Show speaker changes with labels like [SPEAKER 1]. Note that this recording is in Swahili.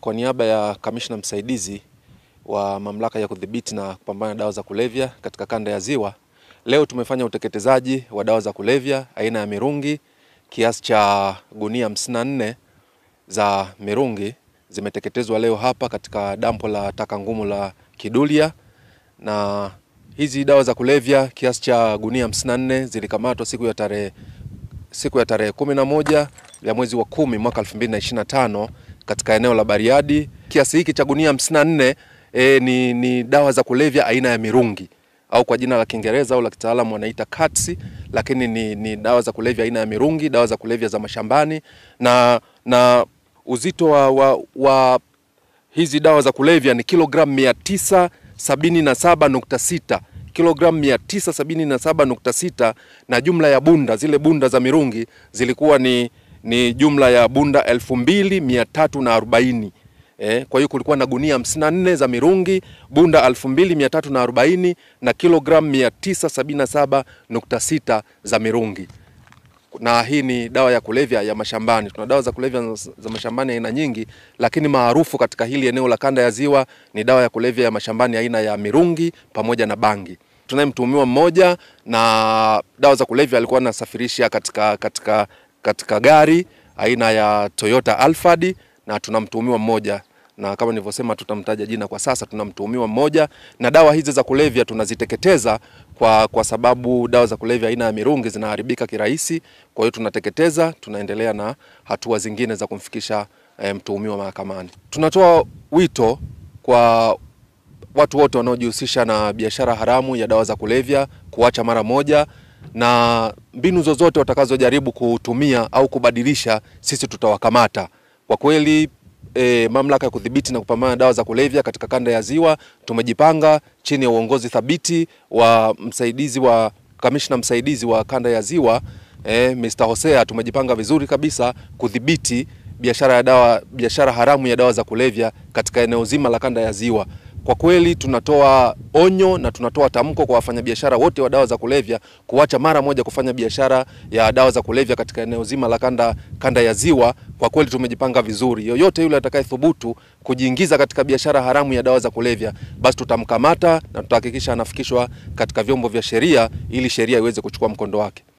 [SPEAKER 1] Kwa niaba ya kamishna msaidizi wa mamlaka ya kudhibiti na kupambana na dawa za kulevya katika kanda ya Ziwa, leo tumefanya uteketezaji wa dawa za kulevya aina ya mirungi. Kiasi cha gunia 54 za mirungi zimeteketezwa leo hapa katika dampo la taka ngumu la Kidulia, na hizi dawa za kulevya kiasi cha gunia 54 zilikamatwa siku ya tarehe 11 ya mwezi wa 10 mwaka 2025 katika eneo la Bariadi. Kiasi hiki cha gunia 54 ni dawa za kulevya aina ya mirungi, au kwa jina la Kiingereza au la kitaalamu wanaita cats, lakini ni dawa za kulevya aina ya mirungi, dawa za kulevya za mashambani. Na uzito wa hizi dawa za kulevya ni kilogramu 977.6, kilogramu 977.6, na jumla ya bunda, zile bunda za mirungi zilikuwa ni jumla ya bunda 2340. Kwa hiyo kulikuwa na gunia 54 za mirungi, bunda 2340 na kilogramu 977.6 za mirungi. Na hii ni dawa ya kulevya ya mashambani. Tuna dawa za kulevya za mashambani aina nyingi, lakini maarufu katika hili eneo la kanda ya Ziwa ni dawa ya kulevya ya mashambani aina ya mirungi pamoja na bangi. Tunaye mtuhumiwa mmoja, na dawa za kulevya alikuwa anasafirisha katika gari aina ya Toyota Alphard, na tunamtuhumiwa mmoja, na kama nilivyosema tutamtaja jina kwa sasa. Tunamtuhumiwa mmoja, na dawa hizi za kulevya tunaziteketeza kwa sababu dawa za kulevya aina ya mirungi zinaharibika kirahisi. Kwa hiyo tunateketeza, tunaendelea na hatua zingine za kumfikisha mtuhumiwa mahakamani. Tunatoa wito kwa watu wote wanaojihusisha na biashara haramu ya dawa za kulevya kuacha mara moja, na mbinu zozote watakazojaribu kutumia au kubadilisha, sisi tutawakamata. Kwa kweli mamlaka ya kudhibiti na kupambana na dawa za kulevya katika kanda ya Ziwa tumejipanga chini ya uongozi thabiti wa kamishna msaidizi wa kanda ya Ziwa Mr. Hosea. Tumejipanga vizuri kabisa kudhibiti biashara haramu ya dawa za kulevya katika eneo zima la kanda ya Ziwa. Kwa kweli tunatoa onyo na tunatoa tamko kwa wafanyabiashara wote wa dawa za kulevya kuacha mara moja kufanya biashara ya dawa za kulevya katika eneo zima la kanda ya Ziwa. Kwa kweli tumejipanga vizuri. Yoyote yule atakayethubutu kujiingiza katika biashara haramu ya dawa za kulevya, basi tutamkamata na tutahakikisha anafikishwa katika vyombo vya sheria ili sheria iweze kuchukua mkondo wake.